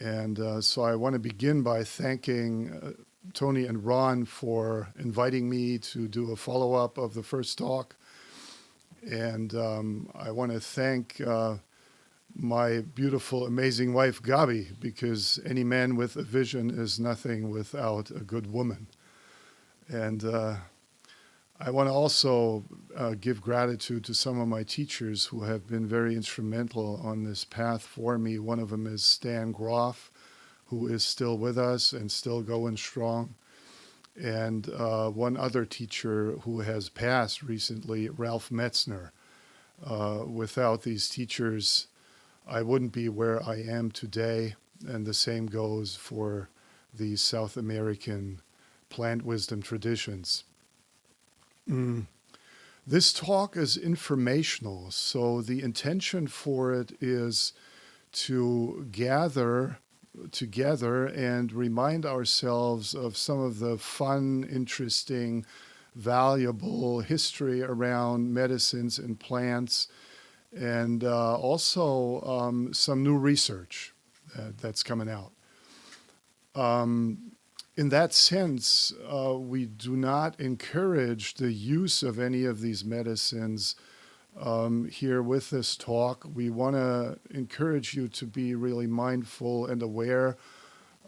And so I want to begin by thanking Tony and Ron for inviting me to do a follow-up of the first talk. And I want to thank my beautiful, amazing wife, Gabi, because any man with a vision is nothing without a good woman. And I want to also give gratitude to some of my teachers who have been very instrumental on this path for me. One of them is Stan Groff, who is still with us and still going strong. And one other teacher who has passed recently, Ralph Metzner. Without these teachers, I wouldn't be where I am today. And the same goes for the South American plant wisdom traditions. This talk is informational, so the intention for it is to gather together and remind ourselves of some of the fun, interesting, valuable history around medicines and plants, and also some new research that's coming out. In that sense, we do not encourage the use of any of these medicines here with this talk. We want to encourage you to be really mindful and aware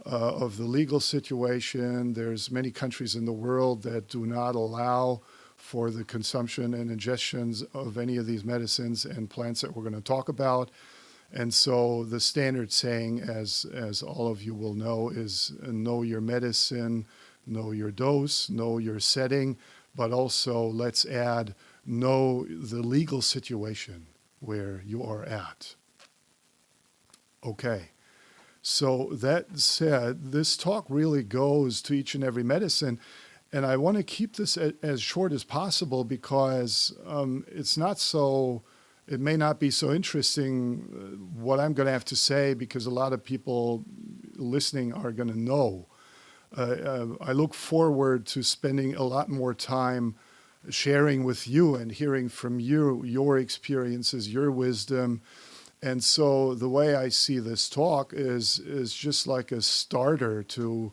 of the legal situation. There's many countries in the world that do not allow for the consumption and ingestions of any of these medicines and plants that we're going to talk about. And so the standard saying, as all of you will know, is know your medicine, know your dose, know your setting, but also let's add know the legal situation where you are at. Okay, so that said, this talk really goes to each and every medicine, and I want to keep this as short as possible because it's not so... It may not be so interesting what I'm going to have to say because a lot of people listening are going to know. I look forward to spending a lot more time sharing with you and hearing from you, your experiences, your wisdom. And so the way I see this talk is just like a starter to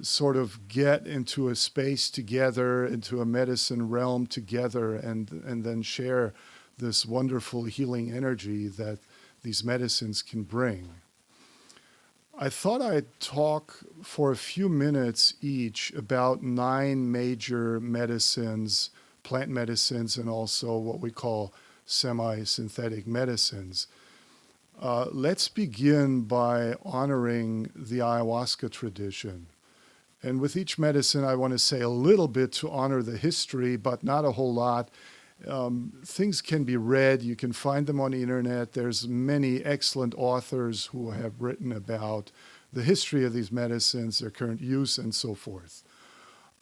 sort of get into a space together, into a medicine realm together, and then share this wonderful healing energy that these medicines can bring. I thought I'd talk for a few minutes each about 9 major medicines, plant medicines, and also what we call semi-synthetic medicines. Let's begin by honoring the ayahuasca tradition. And with each medicine, I want to say a little bit to honor the history, but not a whole lot. Things can be read. You can find them on the internet. There's many excellent authors who have written about the history of these medicines, their current use, and so forth.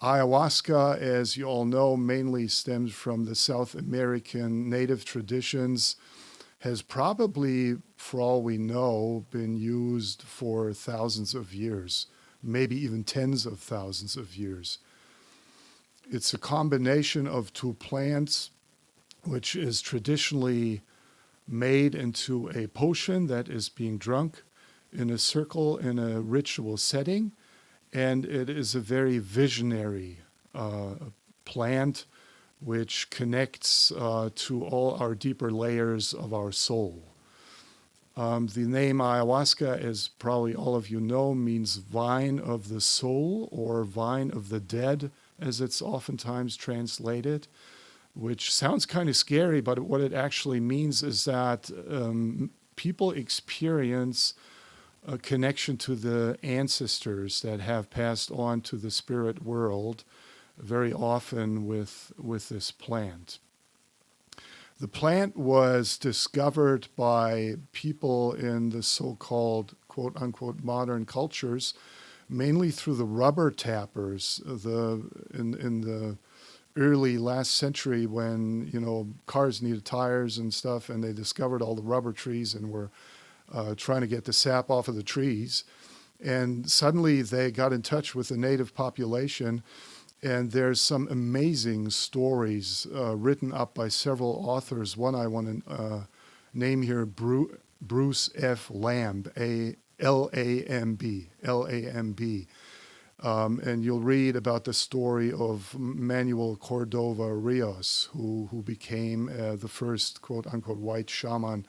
Ayahuasca, as you all know, mainly stems from the South American native traditions, has probably, for all we know, been used for thousands of years, maybe even tens of thousands of years. It's a combination of 2 plants, which is traditionally made into a potion that is being drunk in a circle in a ritual setting. And it is a very visionary plant which connects to all our deeper layers of our soul. The name ayahuasca, as probably all of you know, means vine of the soul or vine of the dead, as it's oftentimes translated, which sounds kind of scary, but what it actually means is that people experience a connection to the ancestors that have passed on to the spirit world very often with this plant. The plant was discovered by people in the so-called quote-unquote modern cultures, mainly through the rubber tappers in the early last century when, cars needed tires and stuff, and they discovered all the rubber trees and were trying to get the sap off of the trees. And suddenly they got in touch with the native population, and there's some amazing stories written up by several authors. One I want to name here, Bruce F. Lamb, Lamb, Lamb. And you'll read about the story of Manuel Cordova Rios, who became the first quote-unquote white shaman.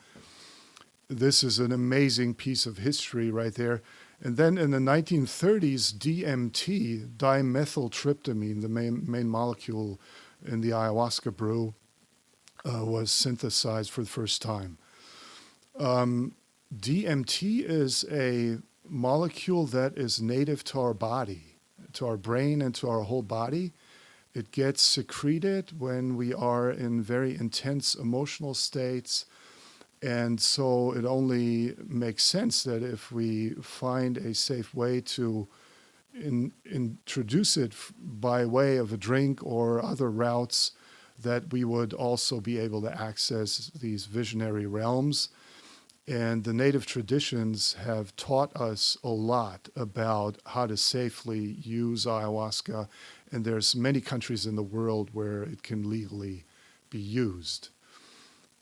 This is an amazing piece of history right there. And then in the 1930s, DMT, dimethyltryptamine, the main molecule in the ayahuasca brew, was synthesized for the first time. DMT is a molecule that is native to our body, to our brain and to our whole body. It gets secreted when we are in very intense emotional states. And so it only makes sense that if we find a safe way to introduce it by way of a drink or other routes, that we would also be able to access these visionary realms. And the native traditions have taught us a lot about how to safely use ayahuasca. And there's many countries in the world where it can legally be used.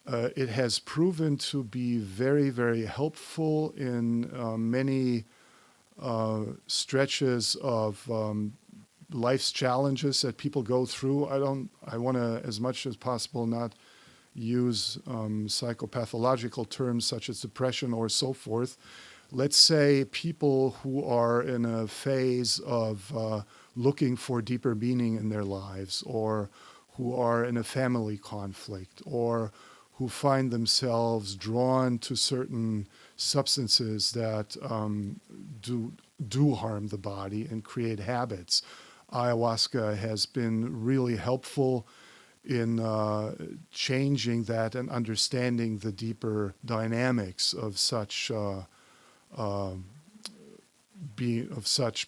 It has proven to be very, very helpful in many stretches of life's challenges that people go through. I want to, as much as possible, not use psychopathological terms such as depression or so forth. Let's say people who are in a phase of looking for deeper meaning in their lives, or who are in a family conflict, or who find themselves drawn to certain substances that do harm the body and create habits. Ayahuasca has been really helpful in changing that and understanding the deeper dynamics of such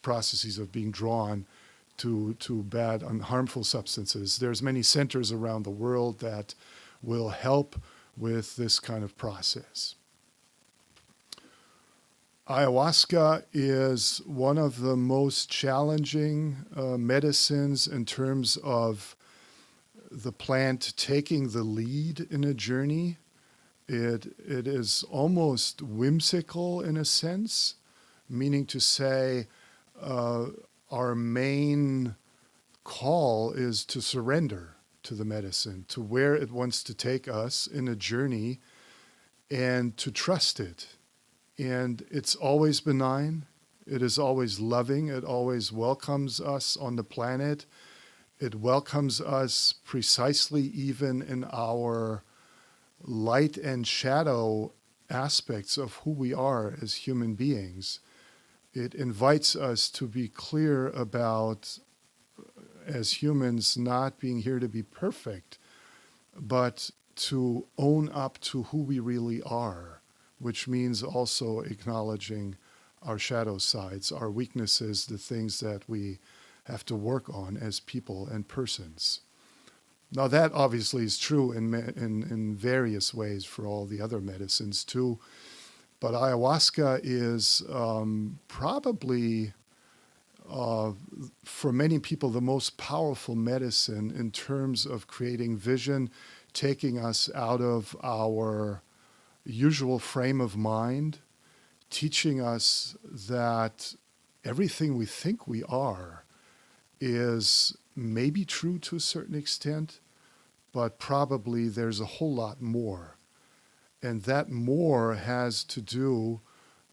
processes of being drawn to bad and harmful substances. There's many centers around the world that will help with this kind of process. Ayahuasca is one of the most challenging medicines in terms of the plant taking the lead in a journey. It is almost whimsical in a sense, meaning to say our main call is to surrender to the medicine, to where it wants to take us in a journey, and to trust it. And it's always benign. It is always loving. It always welcomes us on the planet. It welcomes us precisely even in our light and shadow aspects of who we are as human beings. It invites us to be clear about, as humans, not being here to be perfect, but to own up to who we really are, which means also acknowledging our shadow sides, our weaknesses, the things that we have to work on as people and persons. Now that obviously is true in various ways for all the other medicines too, but ayahuasca is probably for many people the most powerful medicine in terms of creating vision, taking us out of our usual frame of mind, teaching us that everything we think we are is maybe true to a certain extent, but probably there's a whole lot more. And that more has to do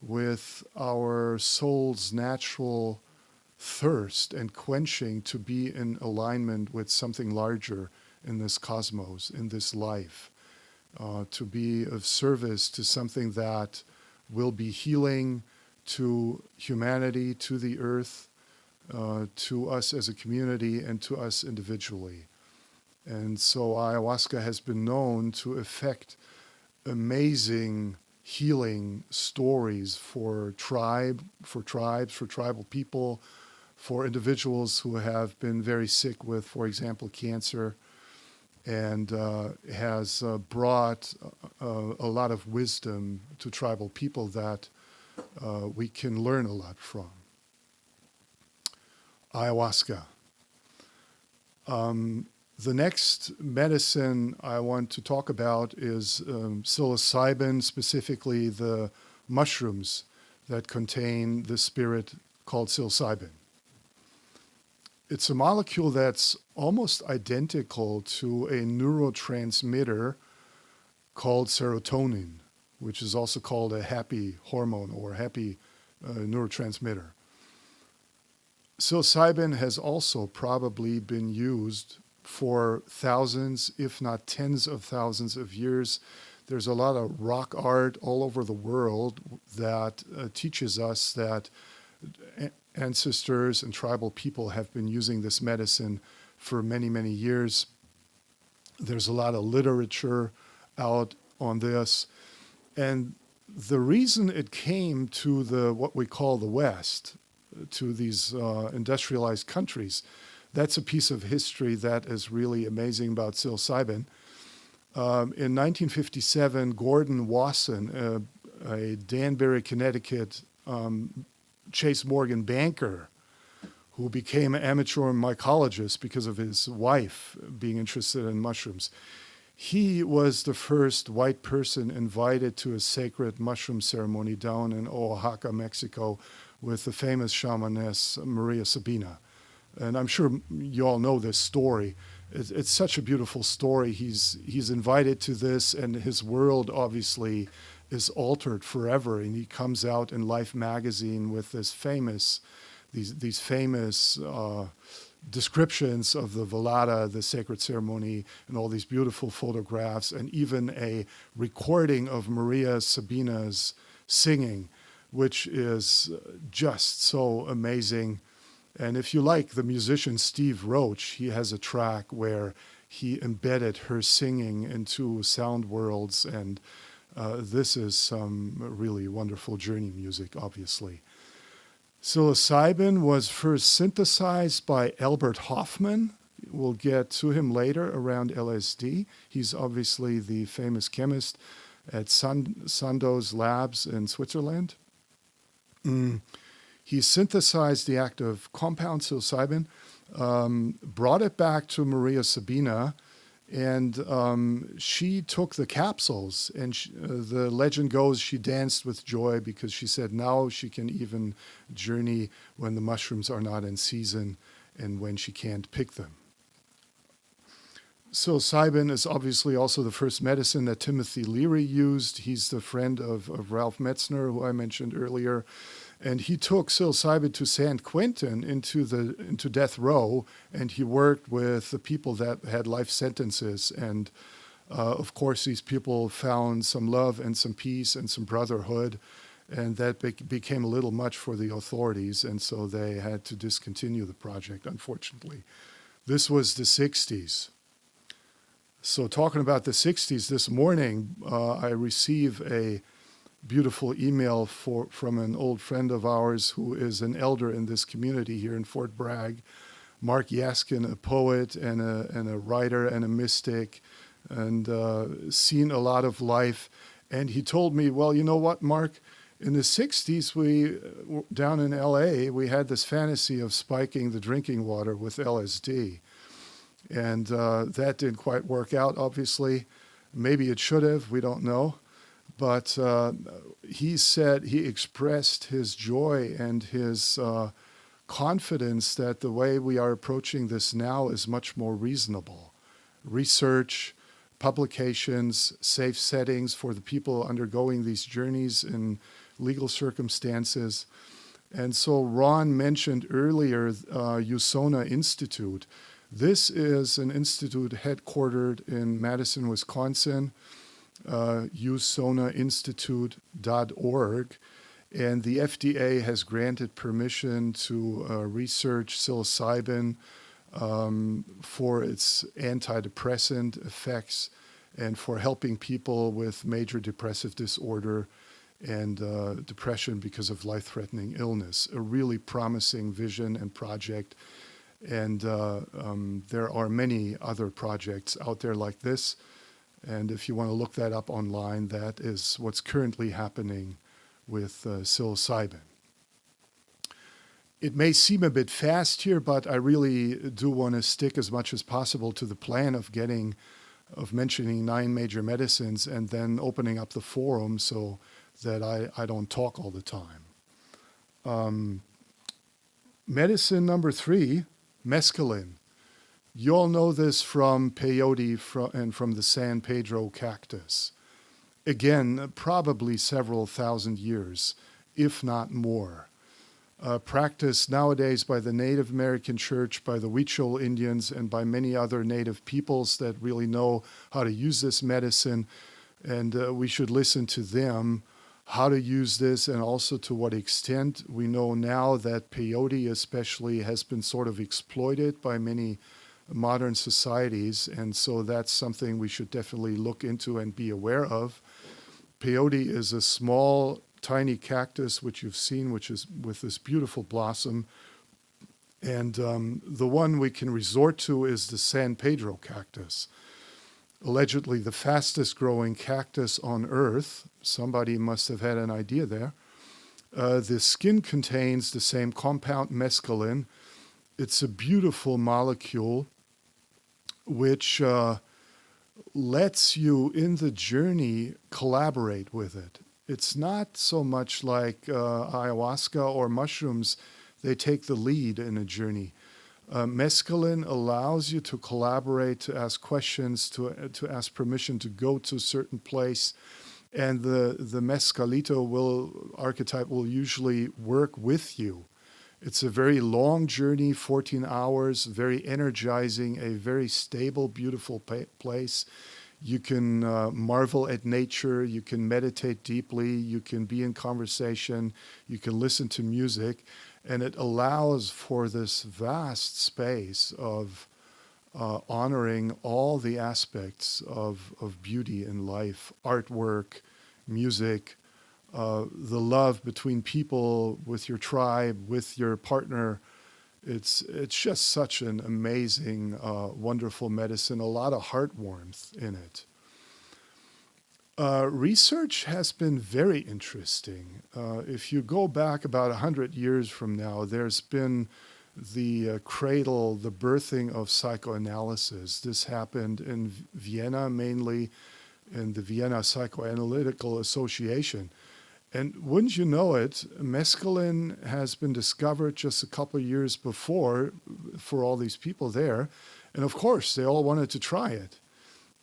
with our soul's natural thirst and quenching to be in alignment with something larger in this cosmos, in this life, to be of service to something that will be healing to humanity, to the earth, to us as a community, and to us individually. And so ayahuasca has been known to effect amazing healing stories for tribes, for tribal people, for individuals who have been very sick with, for example, cancer, and has brought a lot of wisdom to tribal people that we can learn a lot from. Ayahuasca. The next medicine I want to talk about is psilocybin, specifically the mushrooms that contain the spirit called psilocybin. It's a molecule that's almost identical to a neurotransmitter called serotonin, which is also called a happy hormone or happy neurotransmitter. Psilocybin has also probably been used for thousands, if not tens of thousands of years. There's a lot of rock art all over the world that teaches us that ancestors and tribal people have been using this medicine for many, many years. There's a lot of literature out on this. And the reason it came to what we call the West, to these industrialized countries, that's a piece of history that is really amazing about psilocybin. In 1957, Gordon Wasson, a Danbury, Connecticut Chase Morgan banker who became an amateur mycologist because of his wife being interested in mushrooms, he was the first white person invited to a sacred mushroom ceremony down in Oaxaca, Mexico, with the famous shamaness Maria Sabina. And I'm sure you all know this story. It's such a beautiful story. He's invited to this, and his world obviously is altered forever. And he comes out in Life magazine with these famous descriptions of the velada, the sacred ceremony, and all these beautiful photographs, and even a recording of Maria Sabina's singing, which is just so amazing. And if you like the musician Steve Roach, he has a track where he embedded her singing into sound worlds, and this is some really wonderful journey music, obviously. Psilocybin was first synthesized by Albert Hofmann. We'll get to him later around LSD. He's obviously the famous chemist at Sandoz Labs in Switzerland. He synthesized the active compound psilocybin, brought it back to Maria Sabina, and she took the capsules, and the legend goes she danced with joy because she said now she can even journey when the mushrooms are not in season and when she can't pick them. Psilocybin is obviously also the first medicine that Timothy Leary used. He's the friend of Ralph Metzner, who I mentioned earlier. And he took psilocybin to San Quentin into death row, and he worked with the people that had life sentences. And of course, these people found some love and some peace and some brotherhood, and that became a little much for the authorities, and so they had to discontinue the project, unfortunately. This was the 60s. So talking about the 60s, this morning I received a beautiful email from an old friend of ours who is an elder in this community here in Fort Bragg, Mark Yaskin, a poet and a writer and a mystic, and seen a lot of life. And he told me, well, you know what, Mark? In the 60s, down in LA, we had this fantasy of spiking the drinking water with LSD. And that didn't quite work out, obviously. Maybe it should have, we don't know. But he expressed his joy and his confidence that the way we are approaching this now is much more reasonable. Research, publications, safe settings for the people undergoing these journeys in legal circumstances. And so Ron mentioned earlier USONA Institute. This is an institute headquartered in Madison, Wisconsin, usonainstitute.org, and the FDA has granted permission to research psilocybin for its antidepressant effects and for helping people with major depressive disorder and depression because of life-threatening illness. A really promising vision and project, and there are many other projects out there like this. And if you want to look that up online, that is what's currently happening with psilocybin. It may seem a bit fast here, but I really do want to stick as much as possible to the plan of mentioning 9 major medicines and then opening up the forum so that I don't talk all the time. Medicine number 3, mescaline. You all know this from peyote and from the San Pedro cactus. Again, probably several thousand years, if not more. Practiced nowadays by the Native American Church, by the Huichol Indians, and by many other native peoples that really know how to use this medicine. And we should listen to them, how to use this, and also to what extent. We know now that peyote especially has been sort of exploited by many modern societies, and so that's something we should definitely look into and be aware of. Peyote is a small, tiny cactus, which you've seen, which is with this beautiful blossom. And the one we can resort to is the San Pedro cactus, allegedly the fastest growing cactus on Earth. Somebody must have had an idea there. The skin contains the same compound, mescaline. It's a beautiful molecule which lets you in the journey collaborate with it. It's not so much like ayahuasca or mushrooms. They take the lead in a journey. Mescaline allows you to collaborate, to ask questions, to ask permission to go to a certain place. And the mescalito archetype will usually work with you. It's a very long journey, 14 hours, very energizing, a very stable, beautiful place. You can marvel at nature, you can meditate deeply, you can be in conversation, you can listen to music, and it allows for this vast space of honoring all the aspects of beauty in life, artwork, music, the love between people, with your tribe, with your partner. It's just such an amazing, wonderful medicine, a lot of heart warmth in it. Research has been very interesting. If you go back about 100 years from now, there's been the cradle, the birthing of psychoanalysis. This happened in Vienna, mainly in the Vienna Psychoanalytical Association. And wouldn't you know it, mescaline has been discovered just a couple of years before for all these people there. And of course, they all wanted to try it.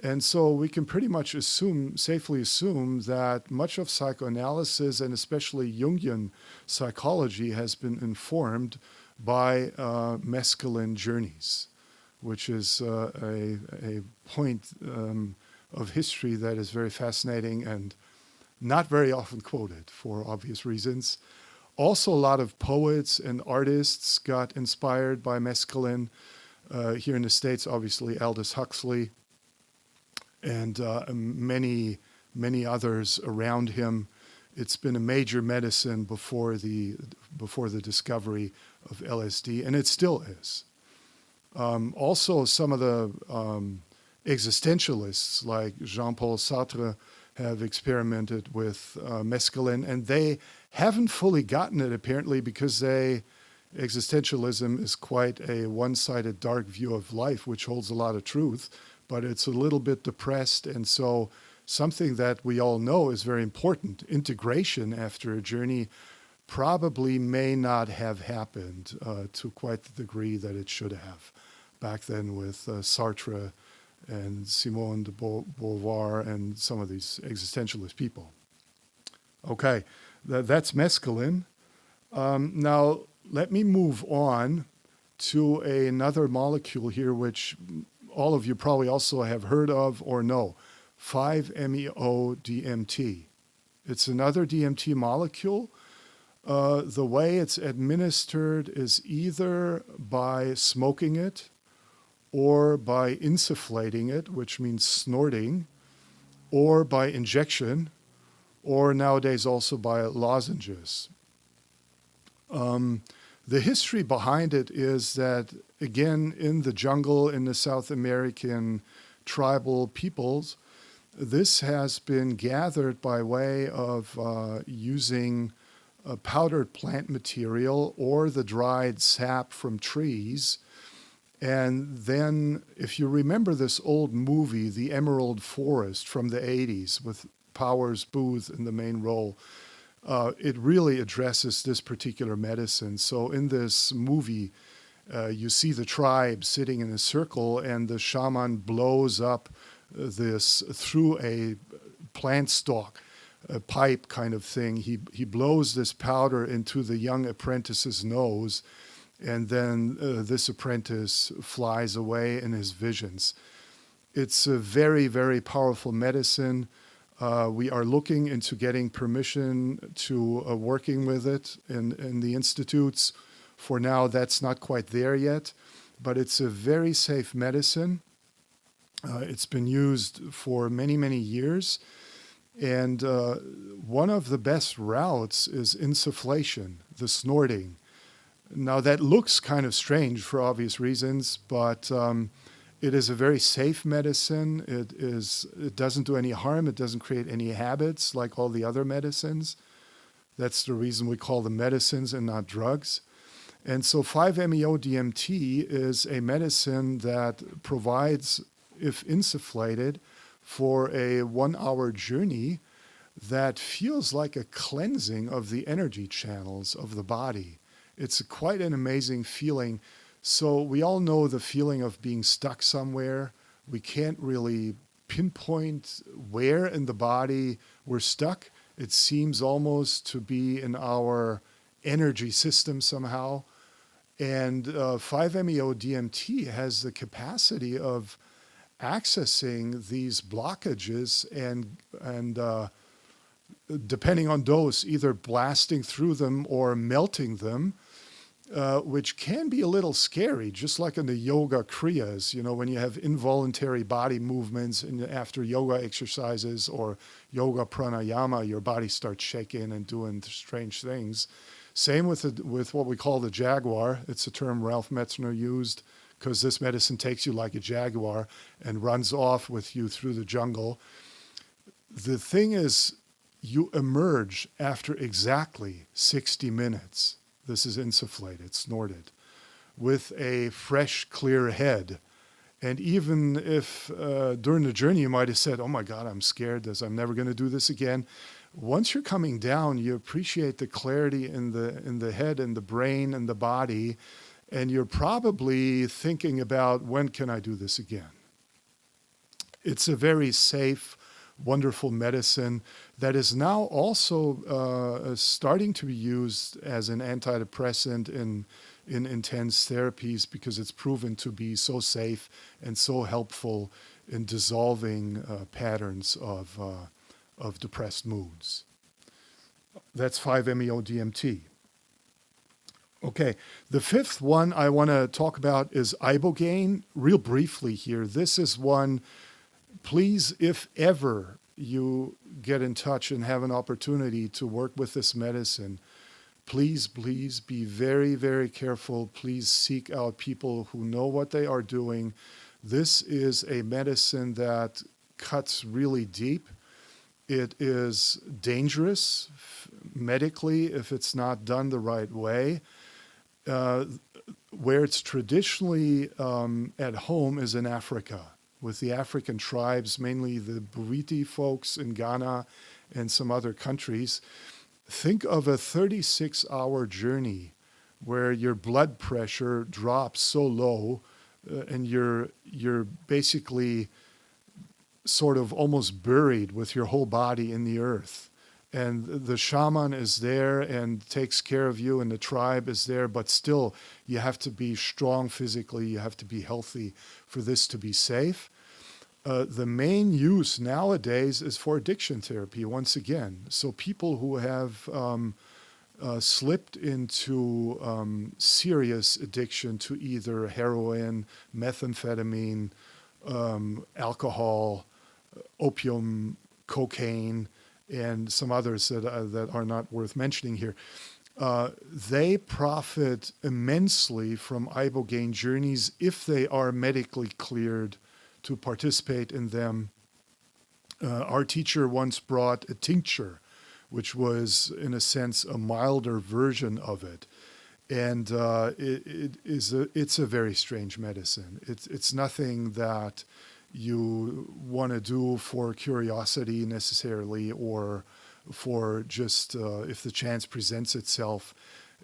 And so we can pretty much safely assume that much of psychoanalysis, and especially Jungian psychology, has been informed by mescaline journeys, which is a point of history that is very fascinating and not very often quoted for obvious reasons. Also, a lot of poets and artists got inspired by mescaline. Here in the States, obviously, Aldous Huxley and many others around him. It's been a major medicine before the discovery of LSD, and it still is. Also, some of the existentialists like Jean-Paul Sartre have experimented with mescaline, and they haven't fully gotten it apparently because existentialism is quite a one-sided dark view of life, which holds a lot of truth, but it's a little bit depressed. And so something that we all know is very important, integration after a journey, probably may not have happened to quite the degree that it should have back then with Sartre and Simone de Beauvoir and some of these existentialist people. Okay, that's mescaline. Now, let me move on to another molecule here, which all of you probably also have heard of or know, 5-MeO-DMT. It's another DMT molecule. The way it's administered is either by smoking it or by insufflating it, which means snorting, or by injection, or nowadays also by lozenges. The history behind it is that, again, in the jungle, in the South American tribal peoples, this has been gathered by way of using powdered plant material or the dried sap from trees. And then, if you remember this old movie, The Emerald Forest from the 80s, with Powers Booth in the main role, it really addresses this particular medicine. So in this movie, you see the tribe sitting in a circle, and the shaman blows up this through a plant stalk, a pipe kind of thing. He blows this powder into the young apprentice's nose, and then this apprentice flies away in his visions. It's a very, very powerful medicine. We are looking into getting permission to working with it in the institutes. For now, that's not quite there yet, but it's a very safe medicine. It's been used for many, many years. And one of the best routes is insufflation, the snorting. Now, that looks kind of strange for obvious reasons, but it is a very safe medicine. It doesn't do any harm. It doesn't create any habits like all the other medicines. That's the reason we call them medicines and not drugs. And so 5-MeO-DMT is a medicine that provides, if insufflated, for a 1-hour journey that feels like a cleansing of the energy channels of the body. It's quite an amazing feeling. So we all know the feeling of being stuck somewhere. We can't really pinpoint where in the body we're stuck. It seems almost to be in our energy system somehow. And 5-MeO-DMT has the capacity of accessing these blockages and depending on dose, either blasting through them or melting them, which can be a little scary, just like in the yoga kriyas, when you have involuntary body movements after yoga exercises or yoga pranayama, your body starts shaking and doing strange things. Same with what we call the jaguar. It's a term Ralph Metzner used, because this medicine takes you like a jaguar and runs off with you through the jungle. The thing is, you emerge after exactly 60 minutes. This is insufflated, snorted, with a fresh, clear head. And even if during the journey you might have said, oh my God, I'm scared, I'm never going to do this again. Once you're coming down, you appreciate the clarity in the head and the brain and the body, and you're probably thinking about, when can I do this again? It's a very safe, wonderful medicine that is now also starting to be used as an antidepressant in intense therapies, because it's proven to be so safe and so helpful in dissolving patterns of depressed moods. That's 5-MeO-DMT. Okay, the fifth one I want to talk about is ibogaine. Real briefly here, this is one, please, if ever you get in touch and have an opportunity to work with this medicine, please be very, very careful. Please seek out people who know what they are doing. This is a medicine that cuts really deep. It is dangerous medically if it's not done the right way. Where it's traditionally at home is in Africa, with the African tribes, mainly the Buriti folks in Ghana and some other countries. Think of a 36-hour journey where your blood pressure drops so low and you're basically sort of almost buried with your whole body in the earth. And the shaman is there and takes care of you, and the tribe is there, but still you have to be strong physically, you have to be healthy for this to be safe. The main use nowadays is for addiction therapy, once again. So people who have slipped into serious addiction to either heroin, methamphetamine, alcohol, opium, cocaine, and some others that are not worth mentioning here, they profit immensely from ibogaine journeys if they are medically cleared to participate in them. Our teacher once brought a tincture, which was, in a sense, a milder version of it. And it's a very strange medicine. It's nothing that you want to do for curiosity necessarily, or for just if the chance presents itself.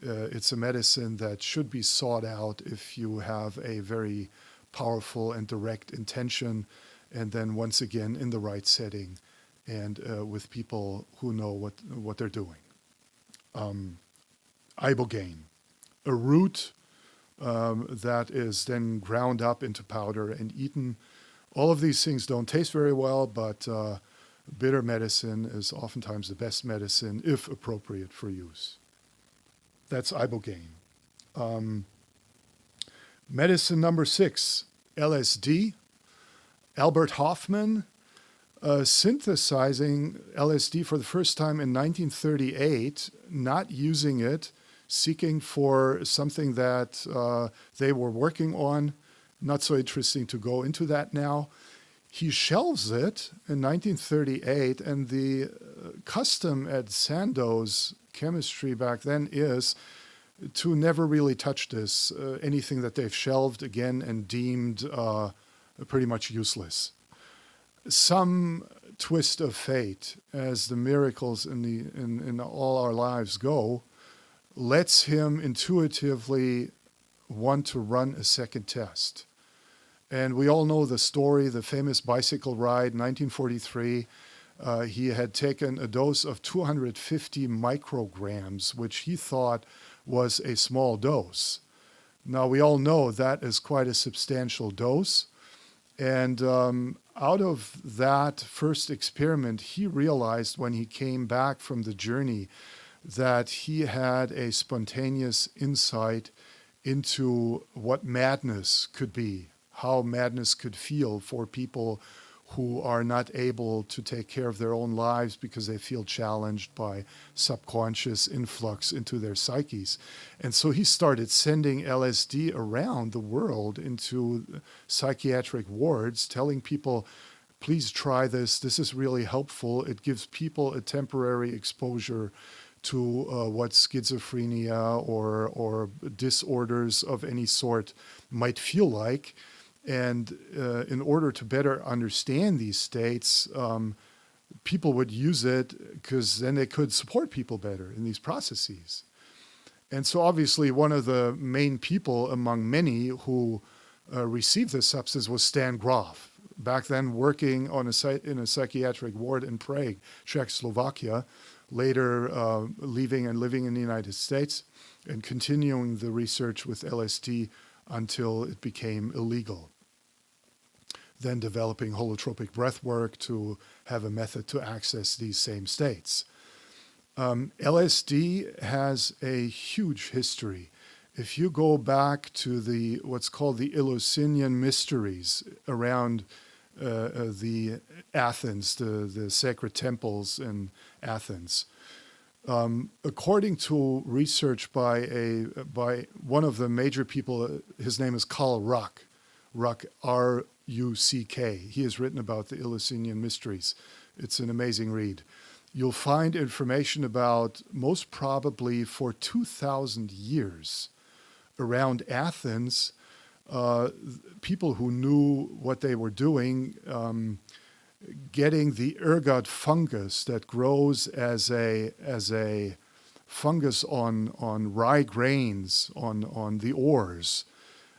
It's a medicine that should be sought out if you have a very powerful and direct intention, and then once again in the right setting and with people who know what they're doing. Ibogaine, a root that is then ground up into powder and eaten. All of these things don't taste very well, but bitter medicine is oftentimes the best medicine if appropriate for use. That's ibogaine. Medicine number 6, LSD. Albert Hofmann synthesizing LSD for the first time in 1938, not using it, seeking for something that they were working on. Not so interesting to go into that now. He shelves it in 1938, and the custom at Sandoz Chemistry back then is to never really touch this, anything that they've shelved again and deemed pretty much useless. Some twist of fate, as the miracles in all our lives go, lets him intuitively want to run a second test. And we all know the story, the famous bicycle ride, 1943. He had taken a dose of 250 micrograms, which he thought was a small dose. Now, we all know that is quite a substantial dose. And out of that first experiment, he realized when he came back from the journey that he had a spontaneous insight into what madness could be, how madness could feel for people who are not able to take care of their own lives because they feel challenged by subconscious influx into their psyches. And so he started sending LSD around the world into psychiatric wards, telling people, please try this. This is really helpful. It gives people a temporary exposure to what schizophrenia or disorders of any sort might feel like. And in order to better understand these states, people would use it because then they could support people better in these processes. And so obviously one of the main people among many who received this substance was Stan Grof, back then working on in a psychiatric ward in Prague, Czechoslovakia, later leaving and living in the United States and continuing the research with LSD until it became illegal. Then developing holotropic breath work to have a method to access these same states. LSD has a huge history. If you go back to what's called the Eleusinian mysteries around the Athens, the sacred temples in Athens, according to research by one of the major people, his name is Karl Ruck, R-U-C-K. He has written about the Eleusinian mysteries. It's an amazing read. You'll find information about, most probably for 2,000 years, around Athens, people who knew what they were doing, getting the ergot fungus that grows as a fungus on rye grains, on the ores,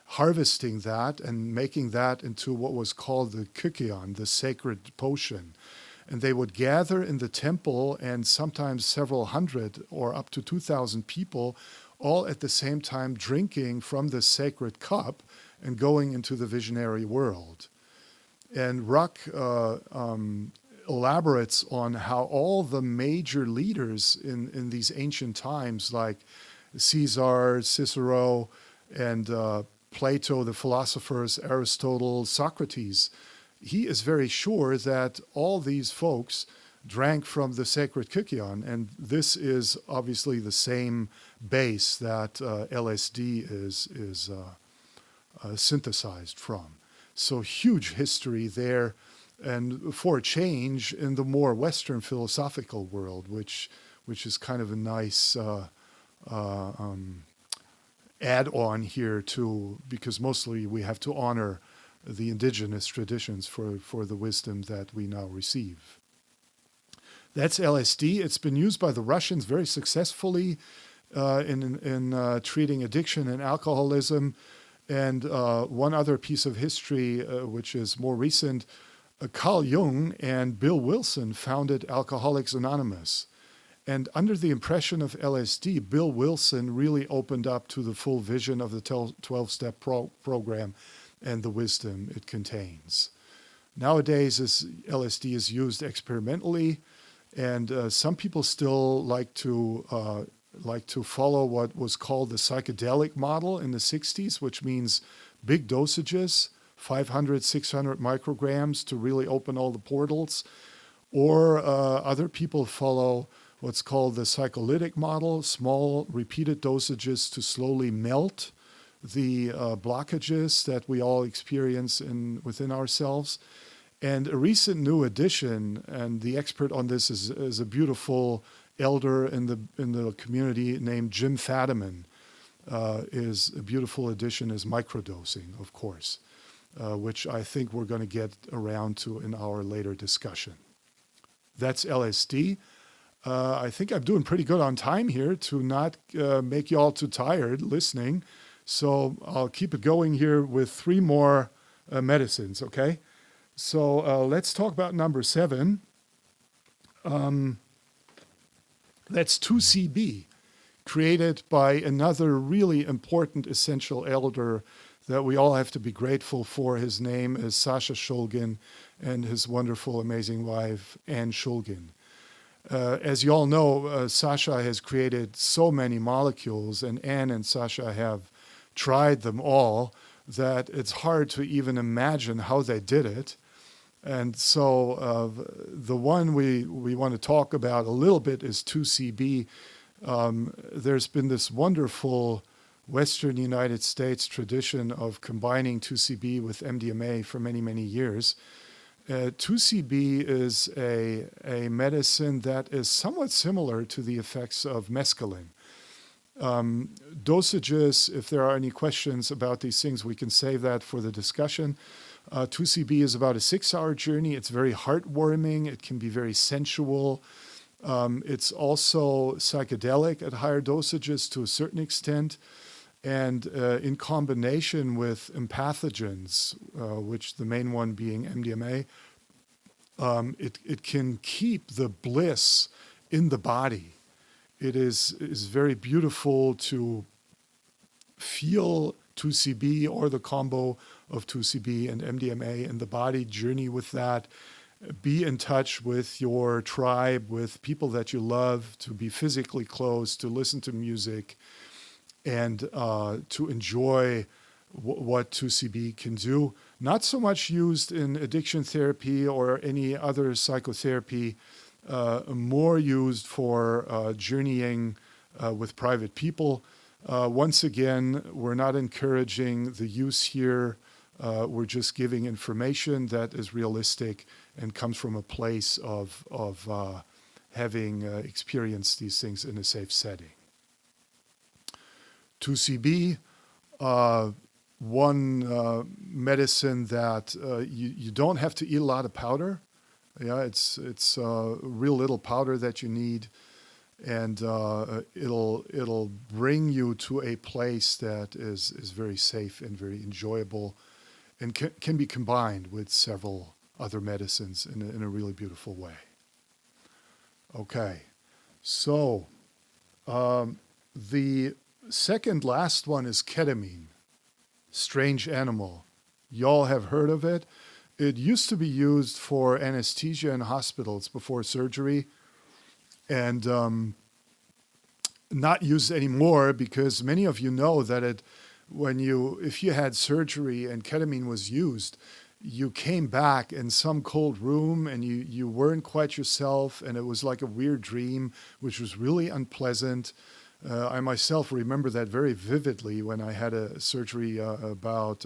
harvesting that and making that into what was called the kykeon, the sacred potion. And they would gather in the temple, and sometimes several hundred or up to 2,000 people, all at the same time drinking from the sacred cup and going into the visionary world. And Ruck elaborates on how all the major leaders in these ancient times, like Caesar, Cicero, and Plato, the philosophers, Aristotle, Socrates, he is very sure that all these folks drank from the sacred kykeon, and this is obviously the same base that LSD is synthesized from. So huge history there, and for a change in the more Western philosophical world, which is kind of a nice add-on here too, because mostly we have to honor the indigenous traditions for the wisdom that we now receive. That's LSD. It's been used by the Russians very successfully in treating addiction and alcoholism. And one other piece of history, which is more recent, Carl Jung and Bill Wilson founded Alcoholics Anonymous. And under the impression of LSD, Bill Wilson really opened up to the full vision of the 12-step program and the wisdom it contains. Nowadays, LSD is used experimentally, and some people still like to follow what was called the psychedelic model in the 60s, which means big dosages, 500, 600 micrograms to really open all the portals. Or other people follow what's called the psycholytic model, small repeated dosages to slowly melt the blockages that we all experience within ourselves. And a recent new addition, and the expert on this is a beautiful elder in the community named Jim Fadiman, is a beautiful addition is microdosing, of course, which I think we're going to get around to in our later discussion. That's LSD. I think I'm doing pretty good on time here to not make you all too tired listening. So I'll keep it going here with 3 more medicines, okay? So let's talk about number 7. That's 2CB, created by another really important essential elder that we all have to be grateful for. His name is Sasha Shulgin and his wonderful, amazing wife, Anne Shulgin. As you all know, Sasha has created so many molecules, and Anne and Sasha have tried them all, that it's hard to even imagine how they did it. And so the one we want to talk about a little bit is 2CB. There's been this wonderful Western United States tradition of combining 2CB with MDMA for many, many years. 2CB is a medicine that is somewhat similar to the effects of mescaline. Dosages, if there are any questions about these things, we can save that for the discussion. 2CB is about a 6-hour journey. It's very heartwarming. It can be very sensual. It's also psychedelic at higher dosages to a certain extent. And in combination with empathogens, which the main one being MDMA, it can keep the bliss in the body. It is very beautiful to feel 2CB or the combo of 2CB and MDMA in the body, journey with that, be in touch with your tribe, with people that you love, to be physically close, to listen to music, and to enjoy what 2CB can do. Not so much used in addiction therapy or any other psychotherapy, more used for journeying with private people. Once again, we're not encouraging the use here. We're just giving information that is realistic and comes from a place of having experienced these things in a safe setting. 2CB, one medicine that you don't have to eat a lot of powder. Yeah, it's real little powder that you need, and it'll bring you to a place that is very safe and very enjoyable, and can be combined with several other medicines in a really beautiful way. Okay, so the second last one is ketamine. Strange animal. Y'all have heard of it. It used to be used for anesthesia in hospitals before surgery, and not used anymore because many of you know that if you had surgery and ketamine was used, you came back in some cold room and you weren't quite yourself, and it was like a weird dream, which was really unpleasant. I myself remember that very vividly when I had a surgery about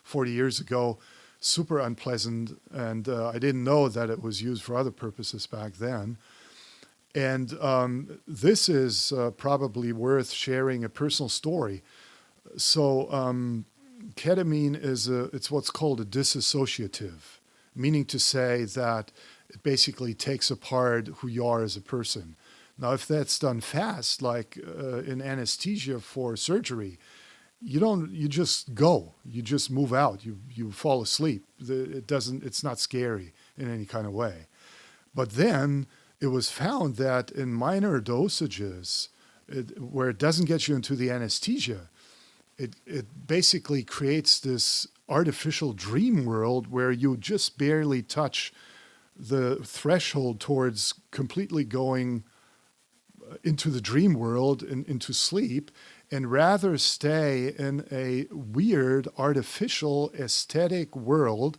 40 years ago. Super unpleasant, and I didn't know that it was used for other purposes back then. And this is probably worth sharing a personal story. So ketamine it's what's called a dissociative, meaning to say that It basically takes apart who you are as a person. Now, if that's done fast, like in anesthesia for surgery, you just go, you just move out, you fall asleep. It's not scary in any kind of way. But then it was found that in minor dosages, where it doesn't get you into the anesthesia, it basically creates this artificial dream world where you just barely touch the threshold towards completely going into the dream world and into sleep, and rather stay in a weird, artificial, aesthetic world.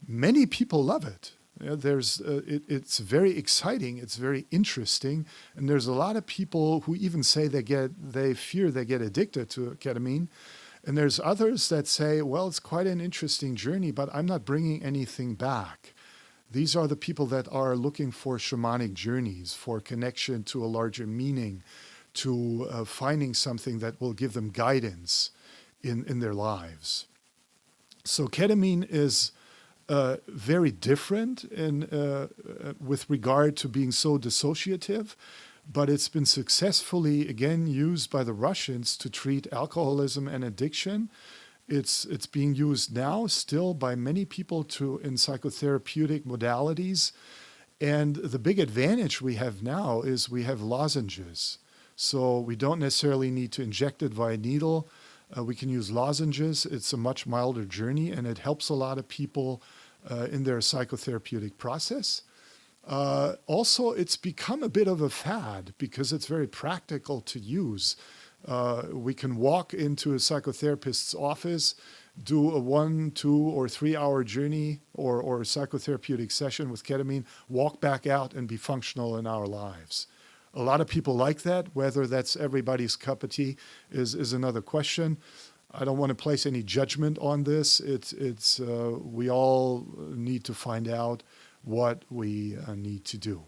Many people love it. It's very exciting. It's very interesting, and there's a lot of people who even say they fear they get addicted to ketamine, and there's others that say, well, it's quite an interesting journey, but I'm not bringing anything back. These are the people that are looking for shamanic journeys, for connection to a larger meaning, to finding something that will give them guidance in their lives. So ketamine is very different with regard to being so dissociative, but it's been successfully, again, used by the Russians to treat alcoholism and addiction. It's being used now still by many people in psychotherapeutic modalities. And the big advantage we have now is we have lozenges. So we don't necessarily need to inject it via needle. We can use lozenges. It's a much milder journey, and it helps a lot of people in their psychotherapeutic process. Also, it's become a bit of a fad because it's very practical to use. We can walk into a psychotherapist's office, do a 1, 2, or 3 hour journey or a psychotherapeutic session with ketamine, walk back out and be functional in our lives. A lot of people like that. Whether that's everybody's cup of tea is another question. I don't want to place any judgment on this. We all need to find out what we need to do.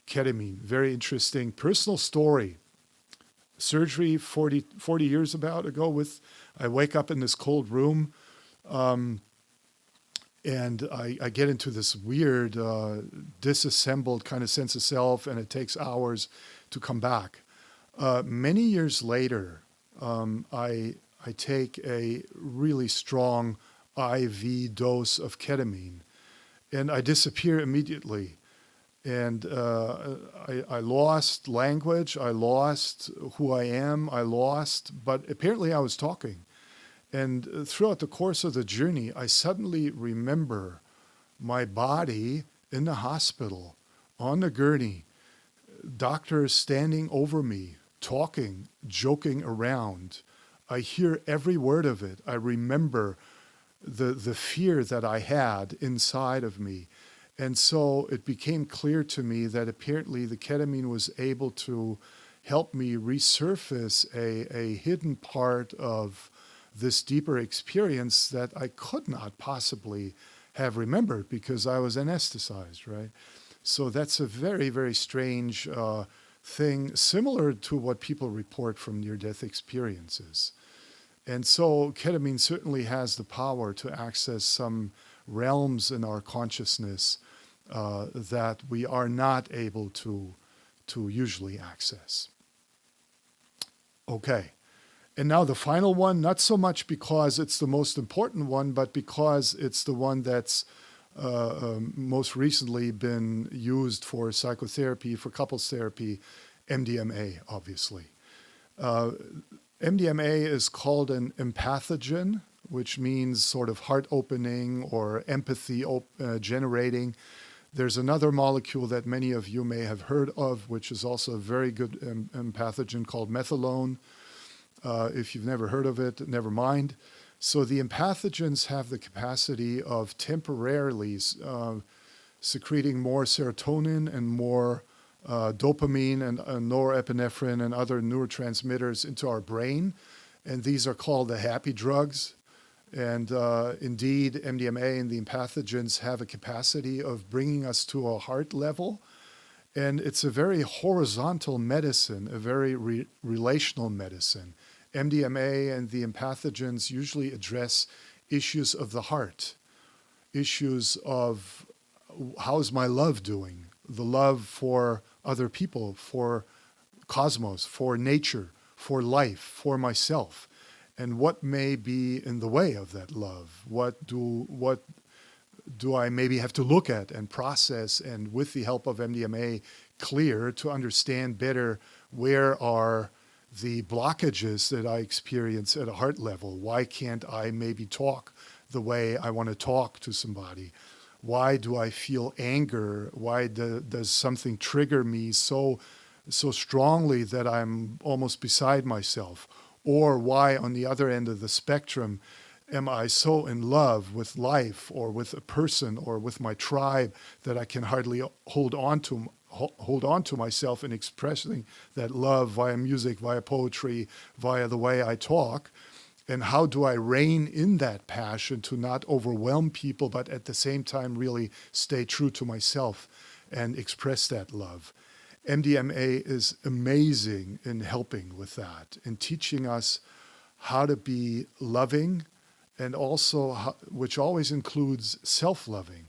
Ketamine, very interesting personal story. Surgery 40 years ago I wake up in this cold room, and I get into this weird disassembled kind of sense of self, and it takes hours to come back. Many years later, I take a really strong IV dose of ketamine, and I disappear immediately. And I lost language, I lost who I am, but apparently I was talking. And throughout the course of the journey, I suddenly remember my body in the hospital, on the gurney, doctors standing over me, talking, joking around. I hear every word of it. I remember the fear that I had inside of me. And so it became clear to me that apparently the ketamine was able to help me resurface a hidden part of this deeper experience that I could not possibly have remembered because I was anesthetized, right? So that's a very, very strange thing, similar to what people report from near-death experiences. And so ketamine certainly has the power to access some realms in our consciousness that we are not able to usually access. Okay. And now the final one, not so much because it's the most important one, but because it's the one that's most recently been used for psychotherapy, for couples therapy, MDMA, obviously. MDMA is called an empathogen, which means sort of heart opening or empathy generating. There's another molecule that many of you may have heard of, which is also a very good empathogen called methylone. If you've never heard of it, never mind. So the empathogens have the capacity of temporarily secreting more serotonin and more dopamine and norepinephrine and other neurotransmitters into our brain. And these are called the happy drugs. And indeed, MDMA and the empathogens have a capacity of bringing us to a heart level. And it's a very horizontal medicine, a very relational medicine. MDMA and the empathogens usually address issues of the heart, issues of how's my love doing? The love for other people, for cosmos, for nature, for life, for myself. And what may be in the way of that love? What do I maybe have to look at and process, and with the help of MDMA, clear to understand better where are the blockages that I experience at a heart level? Why can't I maybe talk the way I want to talk to somebody? Why do I feel anger? Why does something trigger me so strongly that I'm almost beside myself? Or why, on the other end of the spectrum, am I so in love with life or with a person or with my tribe that I can hardly hold on to myself in expressing that love via music, via poetry, via the way I talk? And how do I rein in that passion to not overwhelm people, but at the same time really stay true to myself and express that love? MDMA is amazing in helping with that, in teaching us how to be loving, and also, which always includes self-loving.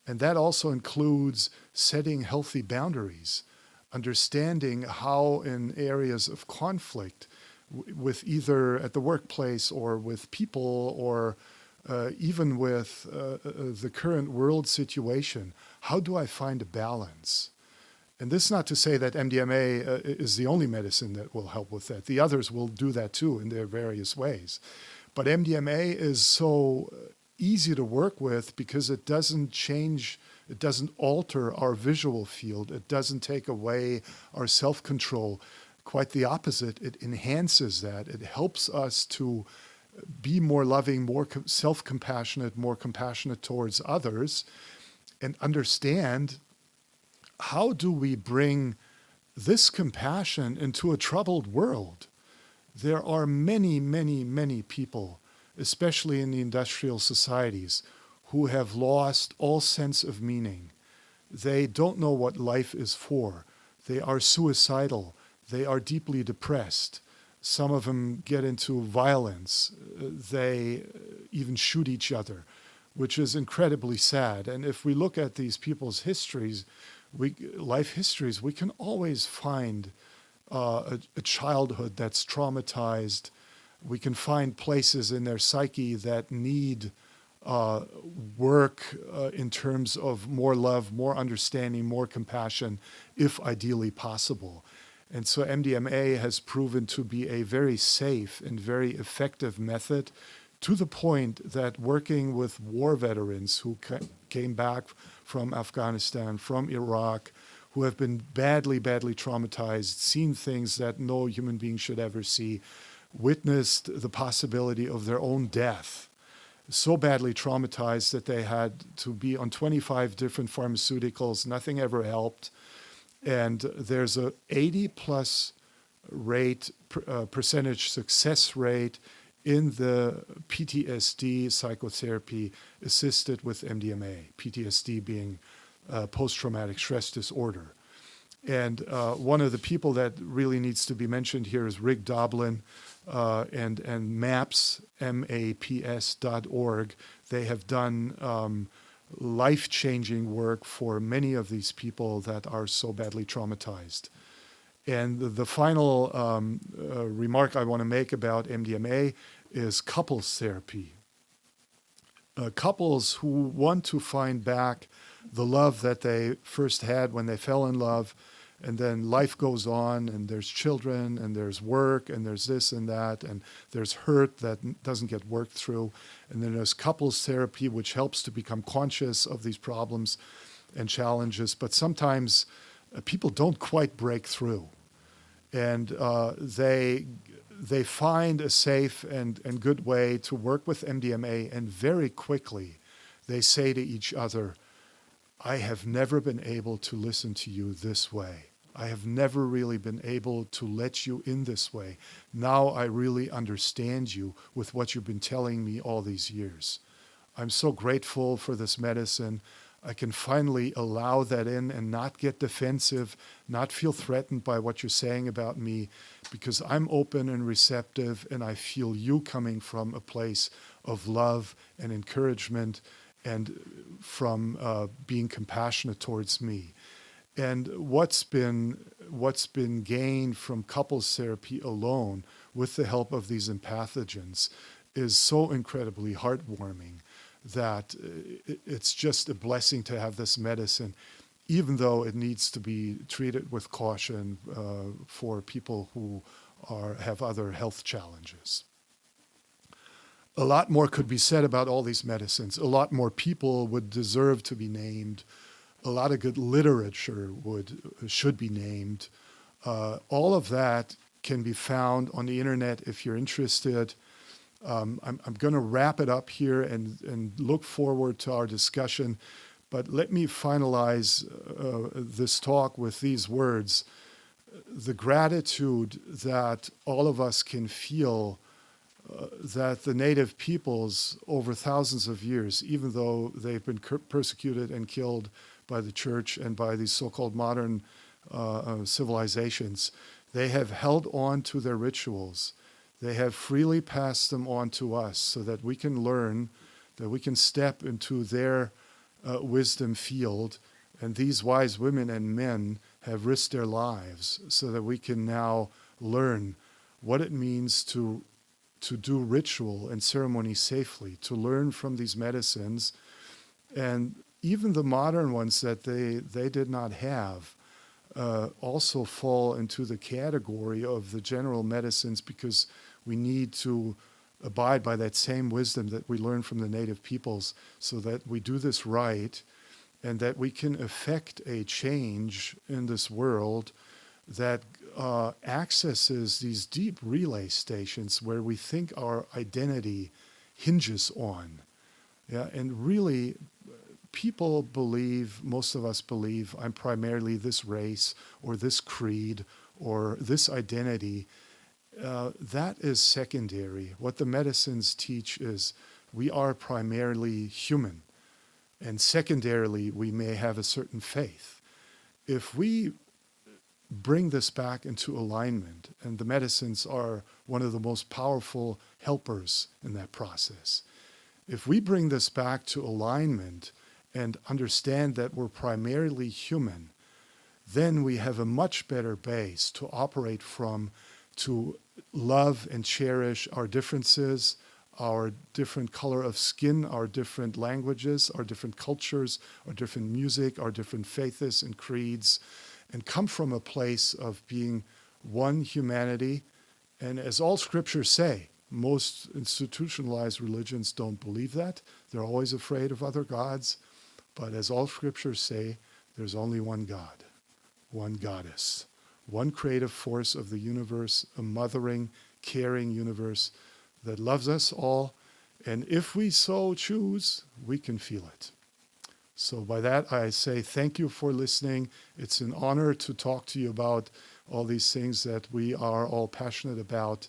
And that also includes setting healthy boundaries, understanding how in areas of conflict, with either at the workplace or with people or even with the current world situation, how do I find a balance? And this is not to say that MDMA is the only medicine that will help with that. The others will do that too in their various ways. But MDMA is so easy to work with because it doesn't change, it doesn't alter our visual field, it doesn't take away our self-control. Quite the opposite, it enhances that. It helps us to be more loving, more self-compassionate, more compassionate towards others, and understand, how do we bring this compassion into a troubled world? There are many, many, many people, especially in the industrial societies, who have lost all sense of meaning. They don't know what life is for. They are suicidal. They are deeply depressed. Some of them get into violence. They even shoot each other, which is incredibly sad. And if we look at these people's histories, life histories, we can always find a childhood that's traumatized. We can find places in their psyche that need work in terms of more love, more understanding, more compassion, if ideally possible. And so MDMA has proven to be a very safe and very effective method, to the point that working with war veterans who came back from Afghanistan, from Iraq, who have been badly, badly traumatized, seen things that no human being should ever see, witnessed the possibility of their own death, so badly traumatized that they had to be on 25 different pharmaceuticals, nothing ever helped. And there's a 80+ percentage success rate in the PTSD psychotherapy assisted with MDMA, PTSD being post-traumatic stress disorder. And one of the people that really needs to be mentioned here is Rick Doblin and MAPS, MAPS.org. They have done life-changing work for many of these people that are so badly traumatized. And the final remark I want to make about MDMA is couples therapy. Couples who want to find back the love that they first had when they fell in love, and then life goes on, and there's children, and there's work, and there's this and that, and there's hurt that doesn't get worked through. And then there's couples therapy, which helps to become conscious of these problems and challenges. But sometimes people don't quite break through, and they find a safe and good way to work with MDMA, and very quickly they say to each other, I have never been able to listen to you this way. I have never really been able to let you in this way. Now I really understand you with what you've been telling me all these years. I'm so grateful for this medicine. I can finally allow that in and not get defensive, not feel threatened by what you're saying about me, because I'm open and receptive, and I feel you coming from a place of love and encouragement and from being compassionate towards me. And what's been gained from couples therapy alone with the help of these empathogens is so incredibly heartwarming that it's just a blessing to have this medicine, even though it needs to be treated with caution for people who have other health challenges. A lot more could be said about all these medicines. A lot more people would deserve to be named. A lot of good literature should be named. All of that can be found on the internet if you're interested. I'm going to wrap it up here and look forward to our discussion. But let me finalize this talk with these words. The gratitude that all of us can feel that the native peoples over thousands of years, even though they've been persecuted and killed by the church and by these so-called modern civilizations, they have held on to their rituals. They have freely passed them on to us so that we can learn, that we can step into their wisdom field. And these wise women and men have risked their lives so that we can now learn what it means to do ritual and ceremony safely, to learn from these medicines. And even the modern ones that they did not have also fall into the category of the general medicines, because we need to abide by that same wisdom that we learned from the native peoples so that we do this right and that we can effect a change in this world that accesses these deep relay stations where we think our identity hinges on. Yeah, and really, people believe, most of us believe, I'm primarily this race or this creed or this identity. That is secondary. What the medicines teach is we are primarily human, and secondarily, we may have a certain faith. If we bring this back into alignment, and the medicines are one of the most powerful helpers in that process. If we bring this back to alignment and understand that we're primarily human, then we have a much better base to operate from, to love and cherish our differences, our different color of skin, our different languages, our different cultures, our different music, our different faiths and creeds, and come from a place of being one humanity. And as all scriptures say, most institutionalized religions don't believe that. They're always afraid of other gods. But as all scriptures say, there's only one God, one goddess, one creative force of the universe, a mothering, caring universe that loves us all. And if we so choose, we can feel it. So by that, I say thank you for listening. It's an honor to talk to you about all these things that we are all passionate about.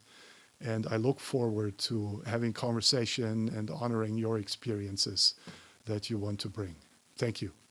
And I look forward to having conversation and honoring your experiences that you want to bring. Thank you.